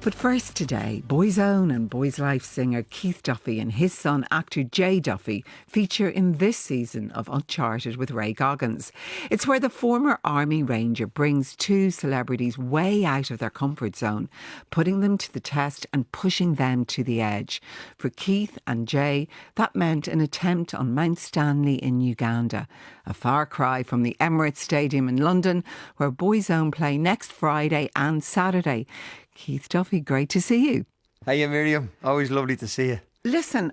But first today, Boy's Own and Boy's Life singer Keith Duffy and his son actor Jay Duffy feature in this season of Uncharted with Ray Goggins. It's where the former Army Ranger brings two celebrities way out of their comfort zone, putting them to the test and pushing them to the edge. For Keith and Jay, that meant an attempt on Mount Stanley in Uganda, a far cry from the Emirates Stadium in London, where Boy's Own play next Friday and Saturday. Keith Duffy, great to see you. Hiya, Miriam. Always lovely to see you. Listen,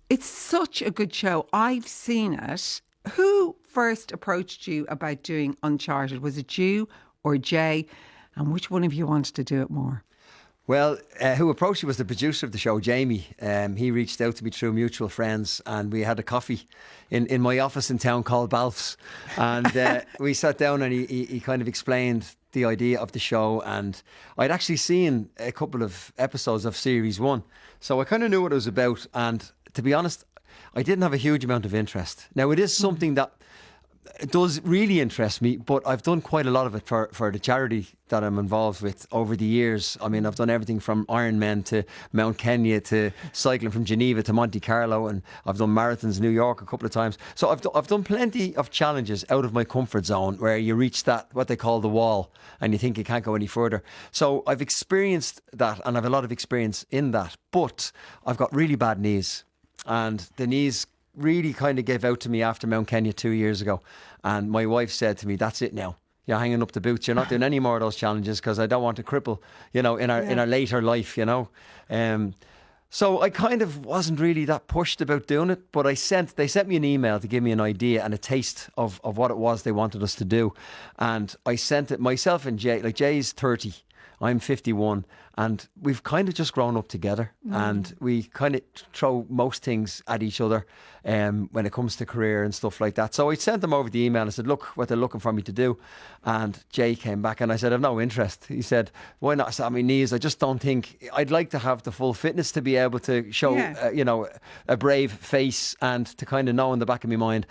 it's such a good show. I've seen it. Who first approached you about doing Uncharted? Was it you or Jay? And which one of you wanted to do it more? Well, who approached me was the producer of the show, Jamie. He reached out to me through mutual friends, and we had a coffee in my office in town called Balf's. And we sat down and he kind of explained the idea of the show, and I'd actually seen a couple of episodes of series 1, so I kind of knew what it was about. And to be honest, I didn't have a huge amount of interest. Now, it is something that it does really interest me, but I've done quite a lot of it for the charity that I'm involved with over the years. I mean, I've done everything from Ironman to Mount Kenya to cycling from Geneva to Monte Carlo, and I've done marathons in New York a couple of times. So I've done plenty of challenges out of my comfort zone where you reach that, what they call the wall, and you think you can't go any further. So I've experienced that, and I've a lot of experience in that, but I've got really bad knees, and the knees really kind of gave out to me after Mount Kenya 2 years ago. And my wife said to me, that's it now. You're hanging up the boots. You're not doing any more of those challenges because I don't want to cripple, in our later life, So I kind of wasn't really that pushed about doing it, but they sent me an email to give me an idea and a taste of what it was they wanted us to do. And I sent it myself and Jay. Like, Jay's 30. I'm 51, and we've kind of just grown up together, and we kind of throw most things at each other when it comes to career and stuff like that. So I sent them over the email and I said, look, what they're looking for me to do. And Jay came back and I said, I've no interest. He said, why not? I said, on my knees, I just don't think, I'd like to have the full fitness to be able to show, a brave face, and to kind of know in the back of my mind,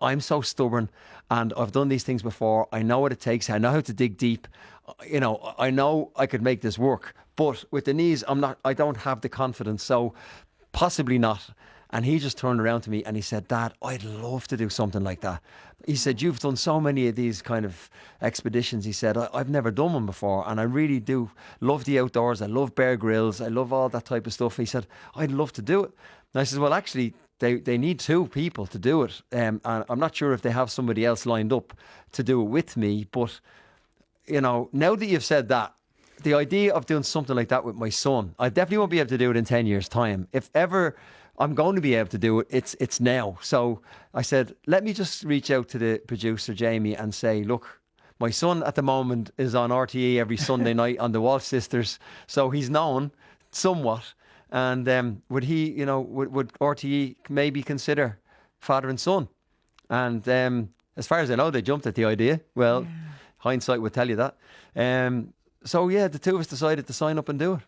I'm so stubborn and I've done these things before. I know what it takes. I know how to dig deep. I know I could make this work, but with the knees, I don't have the confidence. So possibly not. And he just turned around to me and he said, Dad, I'd love to do something like that. He said, you've done so many of these kind of expeditions. He said, I've never done one before, and I really do love the outdoors. I love Bear Grylls. I love all that type of stuff. He said, I'd love to do it. And I said, well, actually, they need two people to do it. And I'm not sure if they have somebody else lined up to do it with me. But, now that you've said that, the idea of doing something like that with my son, I definitely won't be able to do it in 10 years' time. If ever I'm going to be able to do it, it's now. So I said, let me just reach out to the producer, Jamie, and say, look, my son at the moment is on RTE every Sunday night on the Walsh Sisters. So he's known somewhat. And would he, would RTE maybe consider father and son? And as far as I know, they jumped at the idea. Well, hindsight would tell you that. The two of us decided to sign up and do it.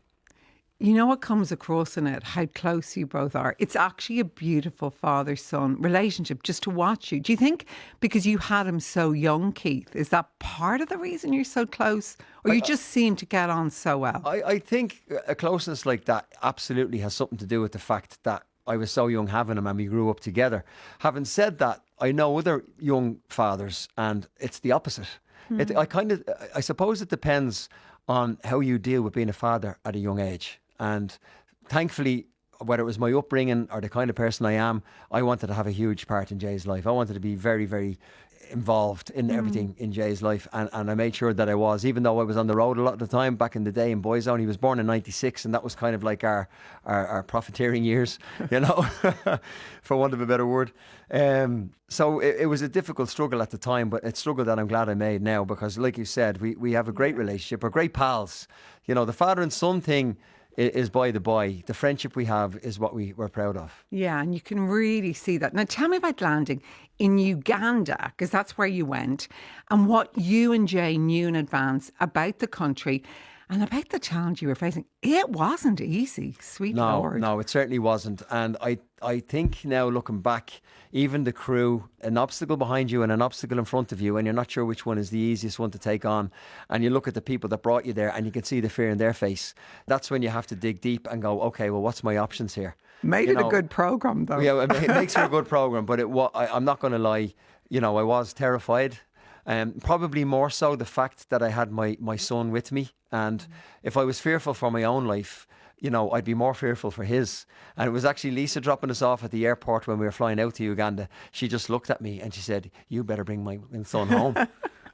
You know what comes across in it, how close you both are. It's actually a beautiful father-son relationship just to watch you. Do you think because you had him so young, Keith, is that part of the reason you're so close? Or you just seem to get on so well? I think a closeness like that absolutely has something to do with the fact that I was so young having him and we grew up together. Having said that, I know other young fathers and it's the opposite. I suppose it depends on how you deal with being a father at a young age. And thankfully, whether it was my upbringing or the kind of person I am, I wanted to have a huge part in Jay's life. I wanted to be very, very involved in everything in Jay's life, and I made sure that I was, even though I was on the road a lot of the time back in the day in Boy's Own. He was born in 96, and that was kind of like our profiteering years, for want of a better word. So it was a difficult struggle at the time, but it's a struggle that I'm glad I made now, because like you said, we have a great relationship. We're great pals. The father and son thing is by the by. The friendship we have is what we're proud of. Yeah, and you can really see that. Now tell me about landing in Uganda, because that's where you went, and what you and Jay knew in advance about the country And about the challenge you were facing, it wasn't easy, sweet Lord. No, it certainly wasn't. And I think now looking back, even the crew, an obstacle behind you and an obstacle in front of you, and you're not sure which one is the easiest one to take on. And you look at the people that brought you there and you can see the fear in their face. That's when you have to dig deep and go, okay, well, what's my options here? Made You it a know, good programme, though. Yeah, it makes for a good program, but I'm not going to lie. I was terrified. Probably more so the fact that I had my son with me, and if I was fearful for my own life, I'd be more fearful for his. And it was actually Lisa dropping us off at the airport when we were flying out to Uganda. She just looked at me and she said, "You better bring my son home."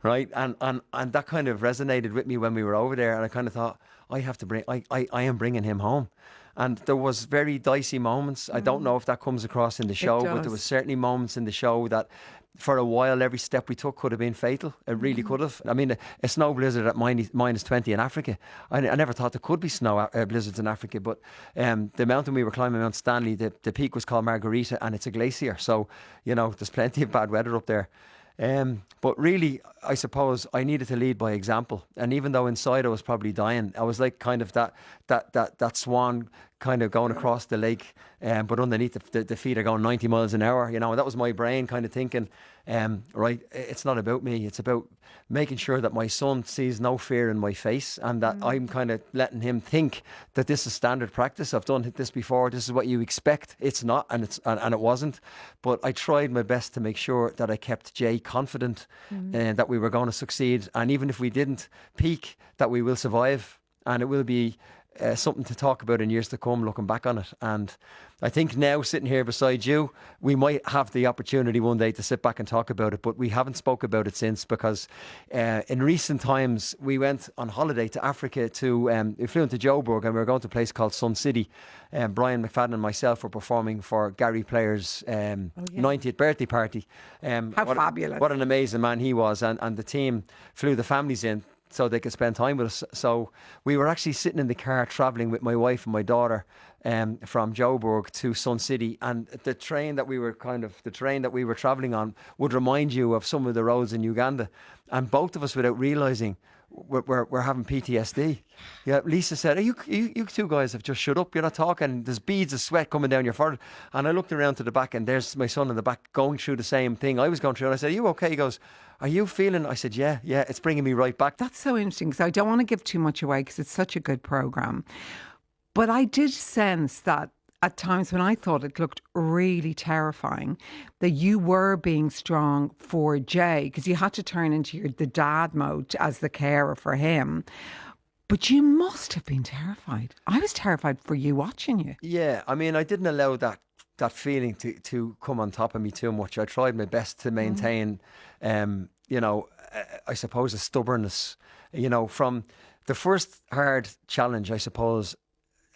Right, and that kind of resonated with me when we were over there, and I kind of thought, I am bringing him home. And there was very dicey moments. I don't know if that comes across in the show, but there was certainly moments in the show that for a while every step we took could have been fatal. It really could have. I mean, a snow blizzard at minus 20 in Africa. I never thought there could be snow blizzards in Africa, but the mountain we were climbing, Mount Stanley, the peak was called Margarita, and it's a glacier. So, there's plenty of bad weather up there. But really, I suppose I needed to lead by example. And even though inside I was probably dying, I was like kind of that swan kind of going across the lake, but underneath the feet are going 90 miles an hour, and that was my brain kind of thinking, right, it's not about me, it's about making sure that my son sees no fear in my face, and that I'm kind of letting him think that this is standard practice. I've done this before, this is what you expect. It's not, and it wasn't. But I tried my best to make sure that I kept Jay confident that we were going to succeed, and even if we didn't peak, that we will survive, and it will be something to talk about in years to come, looking back on it. And I think now, sitting here beside you, we might have the opportunity one day to sit back and talk about it, but we haven't spoke about it since, because in recent times we went on holiday to Africa we flew into Joburg, and we were going to a place called Sun City. Brian McFadden and myself were performing for Gary Player's 90th birthday party. How fabulous. What an amazing man he was. And the team flew the families in so they could spend time with us. So we were actually sitting in the car travelling with my wife and my daughter from Joburg to Sun City, and the train that we were travelling on would remind you of some of the roads in Uganda, and both of us, without realising, we're having PTSD. Yeah, Lisa said, you two guys have just shut up, you're not talking, there's beads of sweat coming down your forehead. And I looked around to the back, and there's my son in the back going through the same thing I was going through, and I said, "Are you okay?" He goes, "Are you feeling?" I said, yeah, it's bringing me right back. That's so interesting, because I don't want to give too much away, because it's such a good programme. But I did sense that at times when I thought it looked really terrifying, that you were being strong for Jay, because you had to turn into the dad mode as the carer for him. But you must have been terrified. I was terrified for you watching you. Yeah, I mean, I didn't allow that feeling to come on top of me too much. I tried my best to maintain, I suppose, a stubbornness. From the first hard challenge, I suppose,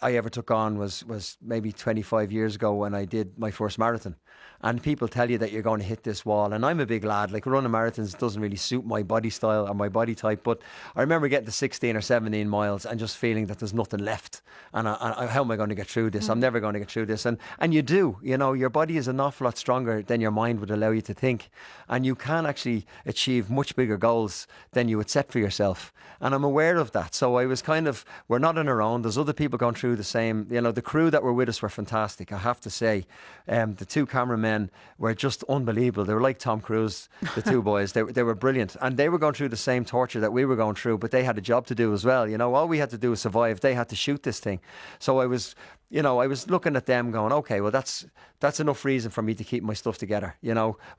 I ever took on was maybe 25 years ago when I did my first marathon. And people tell you that you're going to hit this wall. And I'm a big lad. Like, running marathons doesn't really suit my body style or my body type. But I remember getting to 16 or 17 miles and just feeling that there's nothing left. And how am I going to get through this? I'm never going to get through this. And you do. Your body is an awful lot stronger than your mind would allow you to think. And you can actually achieve much bigger goals than you would set for yourself. And I'm aware of that. So I was we're not on our own. There's other people going through the same. The crew that were with us were fantastic, I have to say. The two cameramen were just unbelievable. They were like Tom Cruise, the two boys. They were brilliant, and they were going through the same torture that we were going through, but they had a job to do as well. All we had to do was survive. They had to shoot this thing. So I was looking at them going, okay, well, that's enough reason for me to keep my stuff together,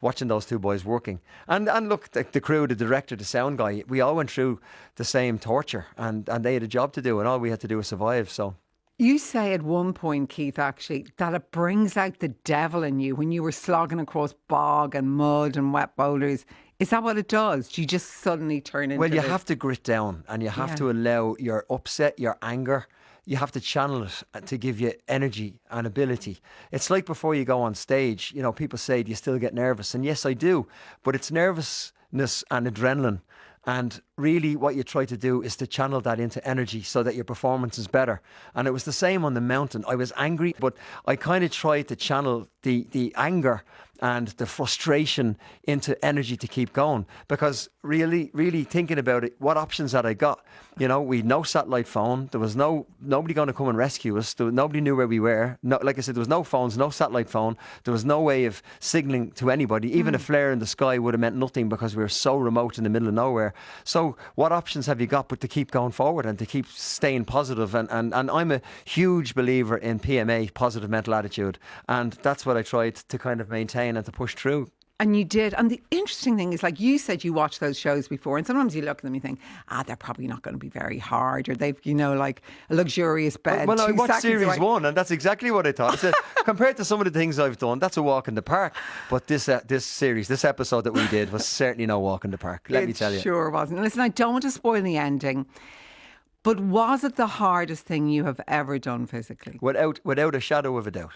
watching those two boys working. And look, the crew, the director, the sound guy, we all went through the same torture, and they had a job to do, and all we had to do was survive. So you say at one point, Keith, actually, that it brings out the devil in you when you were slogging across bog and mud and wet boulders. Is that what it does? Do you just suddenly turn into Well, you have to grit down, and you have to allow your upset, your anger, you have to channel it to give you energy and ability. It's like before you go on stage, people say, do you still get nervous? And yes, I do. But it's nervousness and adrenaline. And really what you try to do is to channel that into energy so that your performance is better. And it was the same on the mountain. I was angry, but I kind of tried to channel the anger and the frustration into energy to keep going. Because really thinking about it, what options had I got? You know, we had no satellite phone. There was nobody going to come and rescue us. Nobody knew where we were. No, like I said, there was no phones, no satellite phone. There was no way of signaling to anybody. Even a flare in the sky would have meant nothing because we were so remote in the middle of nowhere. So what options have you got but to keep going forward and to keep staying positive? And I'm a huge believer in PMA, positive mental attitude. And that's what I tried to kind of maintain and to push through. And you did. And the interesting thing is, like you said, you watch those shows before, and sometimes you look at them and you think, they're probably not going to be very hard, or they've, like a luxurious bed. Well, I watched series 1, and that's exactly what I thought. I said, compared to some of the things I've done, that's a walk in the park. But this series, this episode that we did, was certainly no walk in the park. Let me tell you. It sure wasn't. Listen, I don't want to spoil the ending, but was it the hardest thing you have ever done physically? Without a shadow of a doubt.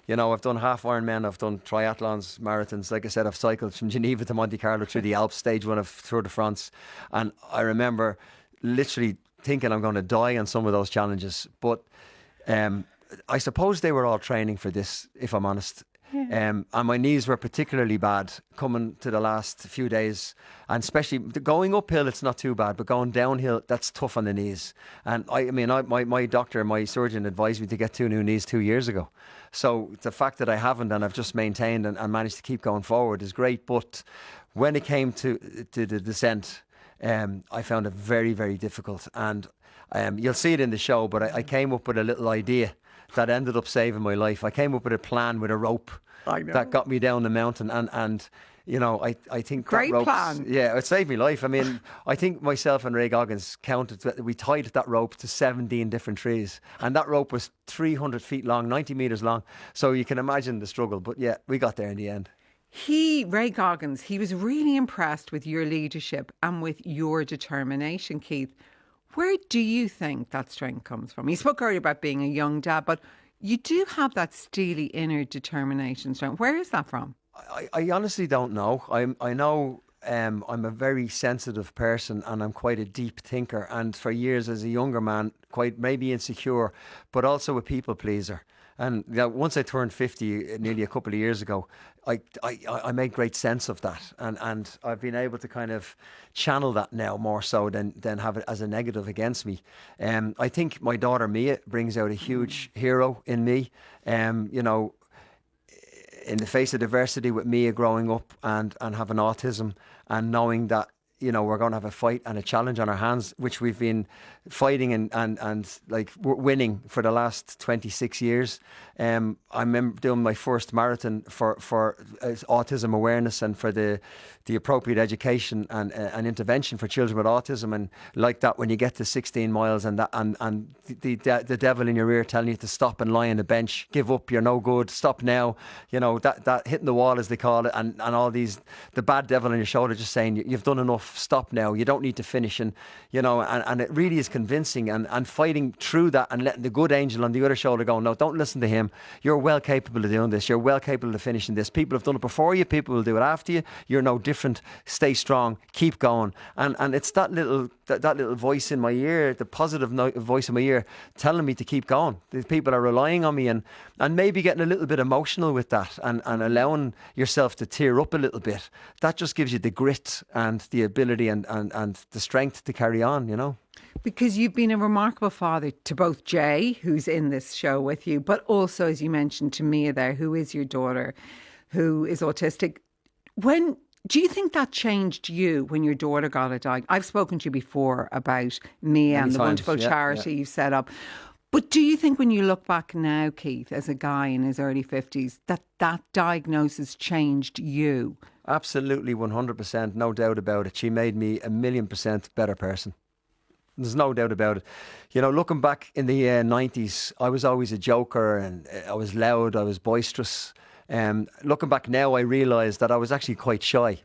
You know, I've done half Ironman, I've done triathlons, marathons. Like I said, I've cycled from Geneva to Monte Carlo through the Alps, stage 1 of Tour de France. And I remember literally thinking I'm going to die on some of those challenges. But I suppose they were all training for this, if I'm honest. Yeah. And my knees were particularly bad coming to the last few days, and especially going uphill it's not too bad, but going downhill that's tough on the knees. And my doctor, my surgeon advised me to get 2 new knees 2 years ago. So the fact that I haven't and I've just maintained and managed to keep going forward is great. But when it came to the descent, I found it very, very difficult. And you'll see it in the show, but I came up with a little idea that ended up saving my life. I came up with a plan with a rope that got me down the mountain, and I think great plan. Yeah, it saved my life. I mean, I think myself and Ray Goggins counted that we tied that rope to 17 different trees, and that rope was 300 feet long, 90 meters long. So you can imagine the struggle. But yeah, we got there in the end. Ray Goggins, he was really impressed with your leadership and with your determination, Keith. Where do you think that strength comes from? You spoke earlier about being a young dad, but you do have that steely inner determination strength. Where is that from? I honestly don't know. I know I'm a very sensitive person, and I'm quite a deep thinker. And for years as a younger man, quite maybe insecure, but also a people pleaser. And once I turned 50, nearly a couple of years ago, I made great sense of that, and I've been able to kind of channel that now more so than have it as a negative against me. I think my daughter Mia brings out a huge hero in me. In the face of adversity, with Mia growing up and having autism, and knowing that we're going to have a fight and a challenge on our hands, which we've been fighting and like winning for the last 26 years. I remember doing my first marathon for autism awareness and for the appropriate education and intervention for children with autism. And like that, when you get to 16 miles and the devil in your ear telling you to stop and lie on the bench, give up, you're no good, stop now, that hitting the wall as they call it, and all these, the bad devil on your shoulder just saying you've done enough, stop now, you don't need to finish. And and it really is convincing, and fighting through that and letting the good angel on the other shoulder go, no, don't listen to him, you're well capable of doing this, you're well capable of finishing this, people have done it before you, people will do it after you, you're no different, stay strong, keep going. And it's that little voice in my ear, the positive voice in my ear telling me to keep going. The people are relying on me, and maybe getting a little bit emotional with that, and allowing yourself to tear up a little bit. That just gives you the grit and the ability and the strength to carry on, Because you've been a remarkable father to both Jay, who's in this show with you, but also, as you mentioned, to Mia there, who is your daughter, who is autistic. Do you think that changed you when your daughter got a diagnosis? I've spoken to you before about Mia and the wonderful charity you set up. But do you think when you look back now, Keith, as a guy in his early 50s, that diagnosis changed you? Absolutely, 100%, no doubt about it. She made me 1,000,000% better person. There's no doubt about it. Looking back in the 90s, I was always a joker, and I was loud, I was boisterous. Looking back now, I realise that I was actually quite shy.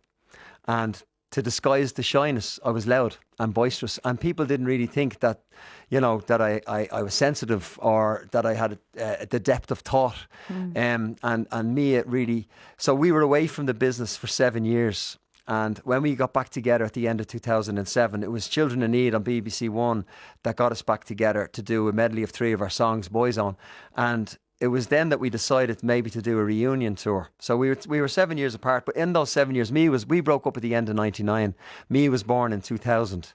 And to disguise the shyness, I was loud and boisterous. And people didn't really think that, that I was sensitive, or that I had the depth of thought. And me, it really... So we were away from the business for 7 years. And when we got back together at the end of 2007, it was Children in Need on BBC One that got us back together to do a medley of 3 of our songs, Boyzone. And it was then that we decided maybe to do a reunion tour. So we were 7 years apart, but in those 7 years, we broke up at the end of 99. Mia was born in 2000.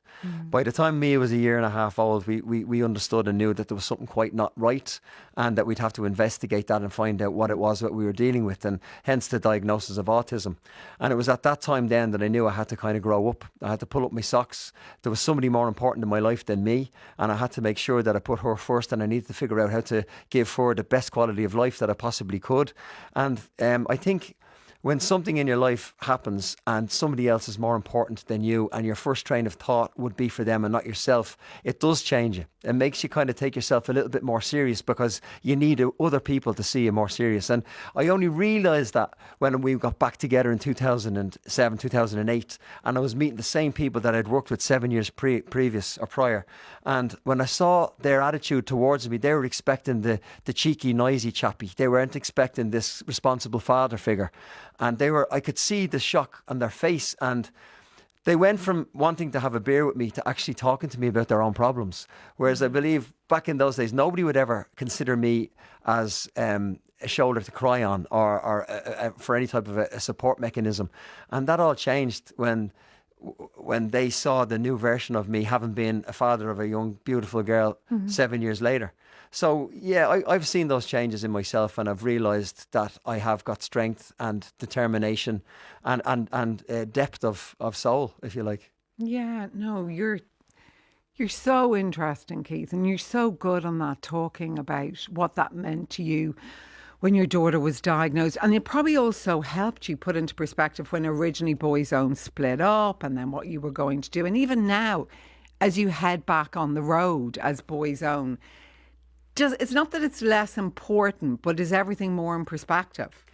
By the time Mia was a year and a half old, we understood and knew that there was something quite not right, and that we'd have to investigate that and find out what it was that we were dealing with, and hence the diagnosis of autism. And it was at that time then that I knew I had to kind of grow up. I had to pull up my socks. There was somebody more important in my life than me, and I had to make sure that I put her first, and I needed to figure out how to give her the best quality of life that I possibly could. And I think when something in your life happens and somebody else is more important than you, and your first train of thought would be for them and not yourself, it does change you. It makes you kind of take yourself a little bit more serious, because you need other people to see you more serious. And I only realised that when we got back together in 2007, 2008, and I was meeting the same people that I'd worked with 7 years previous or prior. And when I saw their attitude towards me, they were expecting the cheeky, noisy chappy. They weren't expecting this responsible father figure. And I could see the shock on their face, and they went from wanting to have a beer with me to actually talking to me about their own problems. Whereas I believe back in those days, nobody would ever consider me as a shoulder to cry on, or for any type of a support mechanism. And that all changed when they saw the new version of me, having been a father of a young, beautiful girl 7 years later. So, yeah, I've seen those changes in myself, and I've realised that I have got strength and determination and depth of soul, if you like. Yeah, no, you're so interesting, Keith, and you're so good on that, talking about what that meant to you when your daughter was diagnosed. And it probably also helped you put into perspective when originally Boyzone split up, and then what you were going to do. And even now, as you head back on the road as Boyzone, it's not that it's less important, but is everything more in perspective?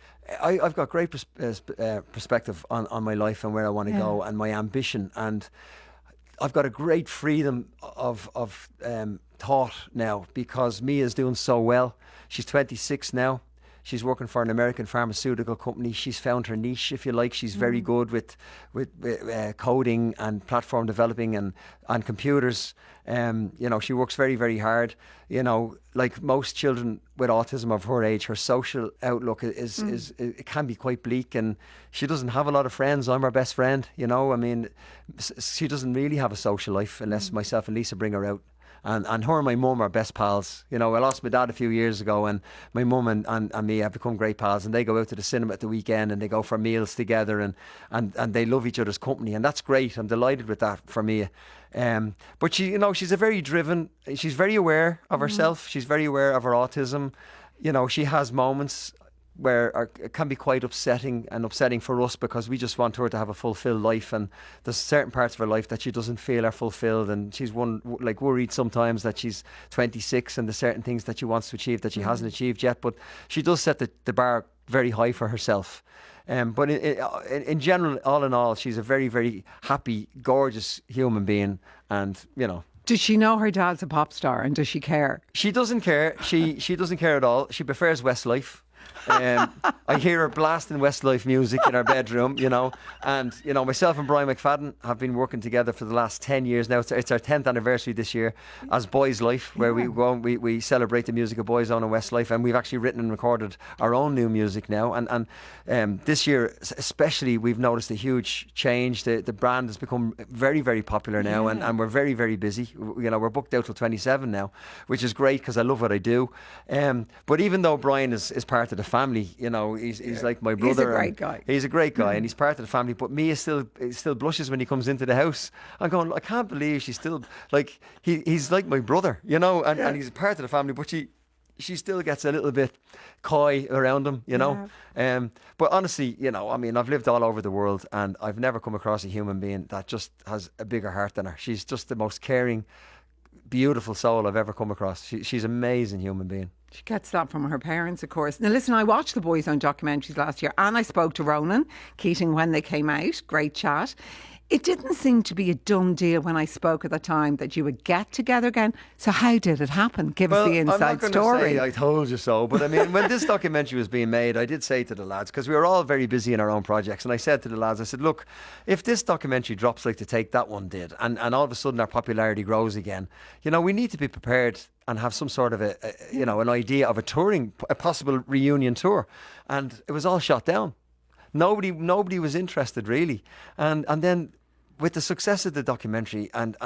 I've got great perspective on my life and where I want to go, and my ambition, and I've got a great freedom of thought now, because Mia's doing so well. She's 26 now. She's working for an American pharmaceutical company. She's found her niche, if you like. She's very good with coding and platform developing and computers. She works very, very hard. Like most children with autism of her age, her social outlook is it can be quite bleak, and she doesn't have a lot of friends. I'm her best friend. She doesn't really have a social life unless myself and Lisa bring her out. And her and my mum are best pals. I lost my dad a few years ago, and my mum and me have become great pals, and they go out to the cinema at the weekend, and they go for meals together, and they love each other's company, and that's great. I'm delighted with that for Mia. But she's a very driven, she's very aware of herself. She's very aware of her autism. She has moments where it can be quite upsetting for us, because we just want her to have a fulfilled life, and there's certain parts of her life that she doesn't feel are fulfilled, and she's worried sometimes that she's 26 and there's certain things that she wants to achieve that she hasn't achieved yet. But she does set the bar very high for herself. But in general, all in all, she's a very, very happy, gorgeous human being, and Does she know her dad's a pop star, and does she care? She doesn't care. She doesn't care at all. She prefers Westlife. I hear her blasting Westlife music in our bedroom, and myself and Brian McFadden have been working together for the last 10 years now. It's our 10th anniversary this year as Boys Life, where we celebrate the music of Boyzone and Westlife, and we've actually written and recorded our own new music now. And this year especially, we've noticed a huge change. The brand has become very, very popular now, and we're very, very busy. We're booked out till 27 now, which is great, because I love what I do. But even though Brian is part of the family, he's like my brother. He's a great guy. He's a great guy, and he's part of the family. But Mia still blushes when he comes into the house. I'm going, I can't believe she's still like he's like my brother, and he's part of the family. But she still gets a little bit coy around him, But honestly, I've lived all over the world, and I've never come across a human being that just has a bigger heart than her. She's just the most caring, beautiful soul I've ever come across. She's an amazing human being. She gets that from her parents, of course. Now listen, I watched the Boyzone documentaries last year, and I spoke to Ronan Keating when they came out. Great chat. It didn't seem to be a done deal when I spoke at the time that you would get together again. So how did it happen? Give us the I'm not inside going to story. say I told you so, but I mean, when this documentary was being made, I did say to the lads, because we were all very busy in our own projects, and I said to the lads, I said, look, if this documentary drops like the Take That one did, and all of a sudden our popularity grows again, you know, we need to be prepared and have some sort of an idea of a possible reunion tour. And it was all shot down. Nobody was interested really. And then with the success of the documentary and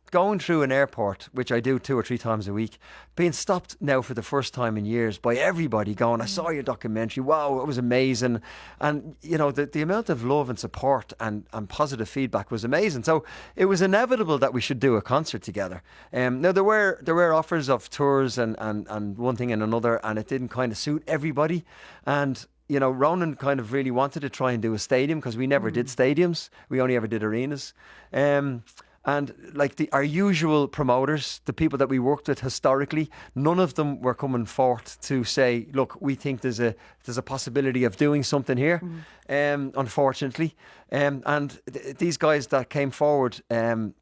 going through an airport, which I do 2 or 3 times a week, being stopped now for the first time in years by everybody going, I saw your documentary, wow, it was amazing. And, you know, the amount of love and support and positive feedback was amazing. So it was inevitable that we should do a concert together. Now, there were offers of tours and one thing and another, and it didn't kind of suit everybody. And you know, Ronan kind of really wanted to try and do a stadium because we never did stadiums. We only ever did arenas. And like our usual promoters, the people that we worked with historically, none of them were coming forth to say, look, we think there's a possibility of doing something here, unfortunately. These guys that came forward,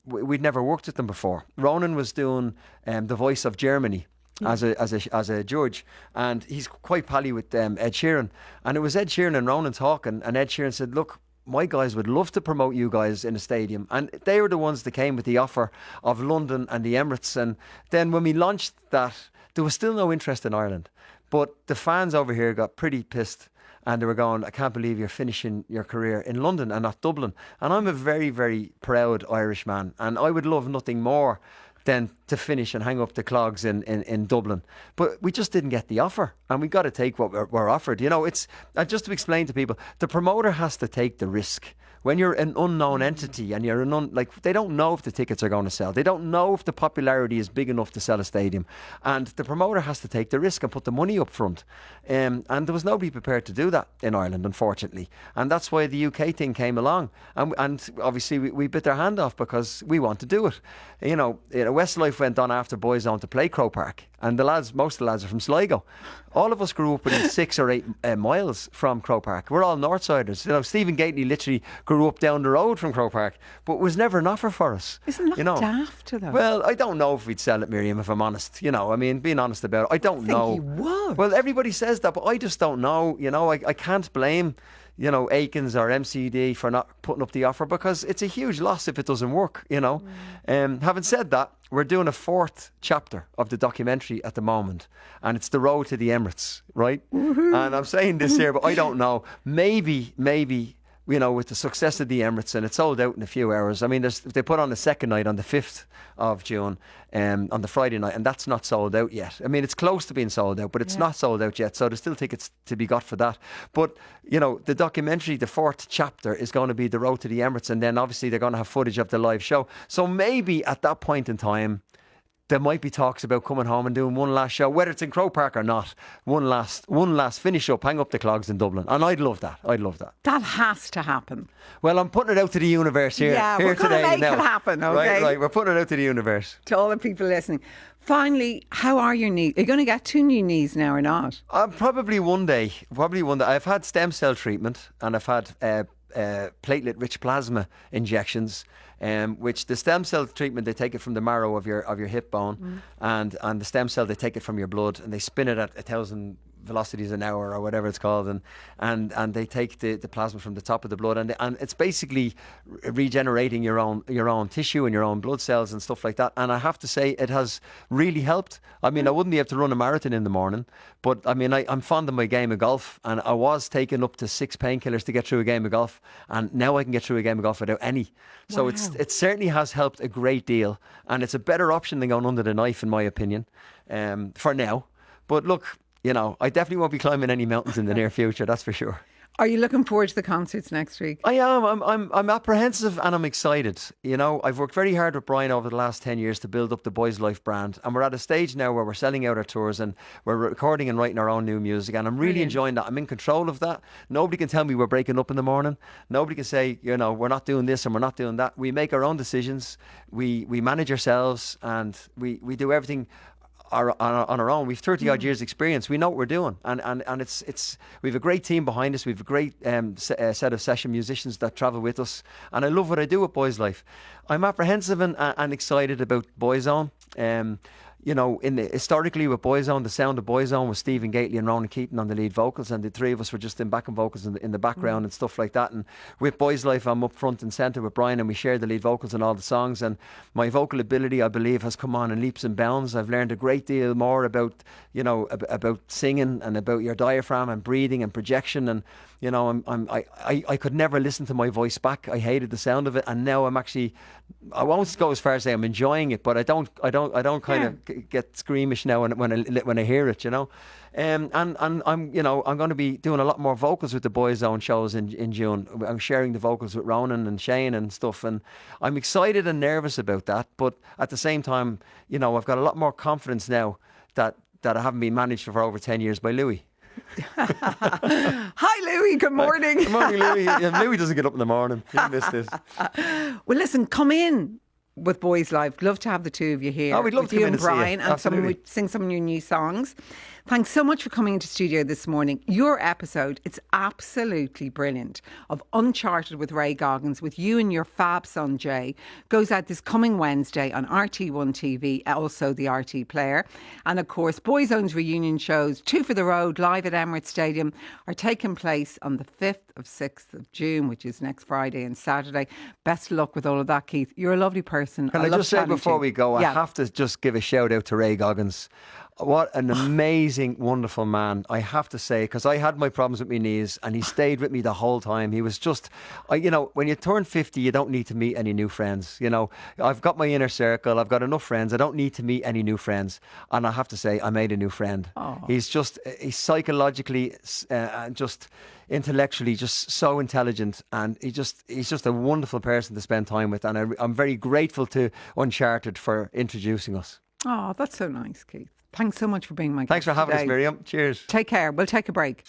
we'd never worked with them before. Ronan was doing the voice of Germany as a judge, and he's quite pally with Ed Sheeran, and it was Ed Sheeran and Ronan talking, and Ed Sheeran said, look, my guys would love to promote you guys in a stadium, and they were the ones that came with the offer of London and the Emirates. And then when we launched that, there was still no interest in Ireland, but the fans over here got pretty pissed. And they were going, I can't believe you're finishing your career in London and not Dublin. And I'm a very, very proud Irish man, and I would love nothing more than to finish and hang up the clogs in Dublin. But we just didn't get the offer, and we got to take what we're offered. You know, it's just to explain to people, the promoter has to take the risk. When you're an unknown entity and you're they don't know if the tickets are going to sell. They don't know if the popularity is big enough to sell a stadium. And the promoter has to take the risk and put the money up front. And there was nobody prepared to do that in Ireland, unfortunately. And that's why the UK thing came along. And obviously we bit their hand off because we want to do it. You know, Westlife went on after Boyzone to play Croke Park. And most of the lads are from Sligo. All of us grew up within 6 or 8 miles from Croke Park. We're all Northsiders. You know, Stephen Gately literally grew up down the road from Croke Park, but it was never an offer for us. Isn't that daft though? Well, I don't know if we'd sell it, Miriam, if I'm honest. You know, I mean, being honest about it, I don't know. You would. Well, everybody says that, but I just don't know. You know, I can't blame, you know, Aikens or MCD for not putting up the offer because it's a huge loss if it doesn't work, you know. Having said that, we're doing a 4th chapter of the documentary at the moment, and it's the road to the Emirates, right? And I'm saying this here, but I don't know. Maybe, you know, with the success of the Emirates, and it's sold out in a few hours. I mean, they put on the second night on the 5th of June, on the Friday night, and that's not sold out yet. I mean, it's close to being sold out, but it's not sold out yet, so there's still tickets to be got for that. But, you know, the documentary, the 4th chapter, is going to be the road to the Emirates, and then obviously they're going to have footage of the live show. So maybe at that point in time, there might be talks about coming home and doing one last show, whether it's in Croke Park or not. One last finish up, hang up the clogs in Dublin. And I'd love that. That has to happen. Well, I'm putting it out to the universe here. Yeah, here we're going to make now. it happen, okay? Right. We're putting it out to the universe. To all the people listening. Finally, how are your knees? Are you going to get 2 new knees now or not? Probably one day. I've had stem cell treatment, and I've had platelet-rich plasma injections. Which the stem cell treatment, they take it from the marrow of your hip bone, and the stem cell, they take it from your blood and they spin it at 1,000 velocities an hour or whatever it's called, and they take the plasma from the top of the blood, and it's basically regenerating your own tissue and your own blood cells and stuff like that. And I have to say, it has really helped. I mean, I wouldn't be able to run a marathon in the morning, but I mean, I'm fond of my game of golf, and I was taking up to 6 painkillers to get through a game of golf, and now I can get through a game of golf without any. So it certainly has helped a great deal, and it's a better option than going under the knife, in my opinion, for now. But look, you know, I definitely won't be climbing any mountains in the near future, that's for sure. Are you looking forward to the concerts next week? I am. I'm apprehensive and I'm excited. You know, I've worked very hard with Brian over the last 10 years to build up the Boys Life brand, and we're at a stage now where we're selling out our tours and we're recording and writing our own new music, and I'm really enjoying that. I'm in control of that. Nobody can tell me we're breaking up in the morning. Nobody can say, you know, we're not doing this and we're not doing that. We make our own decisions. We manage ourselves, and we do everything on our own. We've 30 odd years experience. We know what we're doing, and it's we have a great team behind us. We have a great set of session musicians that travel with us, and I love what I do with Boys Life. I'm apprehensive and excited about Boyzone. You know, historically with Boyzone, the sound of Boyzone was Stephen Gately and Ronan Keaton on the lead vocals, and the three of us were just in backing vocals in the background and stuff like that. And with Boys Life, I'm up front and centre with Brian, and we share the lead vocals in all the songs. And my vocal ability, I believe, has come on in leaps and bounds. I've learned a great deal more about, you know, about singing and about your diaphragm and breathing and projection. And you know, I could never listen to my voice back. I hated the sound of it, and now I'm actually, I won't go as far as say I'm enjoying it, but I don't kind of get squeamish now when I hear it, you know. And I'm, you know, I'm going to be doing a lot more vocals with the Boyzone shows in June. I'm sharing the vocals with Ronan and Shane and stuff, and I'm excited and nervous about that. But at the same time, you know, I've got a lot more confidence now that I haven't been managed for over 10 years by Louis. Hi Louis, good morning. Good morning, Louis. Louis doesn't get up in the morning. He missed this. Well, listen, come in with Boys Live. Love to have the two of you here. Oh, we'd love to you come in and and see you. Brian, and we sing some of your new songs. Thanks so much for coming into studio this morning. Your episode, it's absolutely brilliant, of Uncharted with Ray Goggins, with you and your fab son Jay, goes out this coming Wednesday on RT1 TV, also the RT Player. And of course, Boyzone's reunion shows, Two for the Road, live at Emirates Stadium, are taking place on the 5th of 6th of June, which is next Friday and Saturday. Best of luck with all of that, Keith. You're a lovely person. Can I just say before we go, I have to just give a shout out to Ray Goggins. What an amazing, wonderful man, I have to say, because I had my problems with my knees and he stayed with me the whole time. He was just, you know, when you turn 50, you don't need to meet any new friends. You know, I've got my inner circle, I've got enough friends, I don't need to meet any new friends. And I have to say, I made a new friend. Oh. He's psychologically and just intellectually just so intelligent, and he's just a wonderful person to spend time with. And I'm very grateful to Uncharted for introducing us. Oh, that's so nice, Keith. Thanks so much for being my guest. Thanks for having us, Miriam. Cheers. Take care. We'll take a break.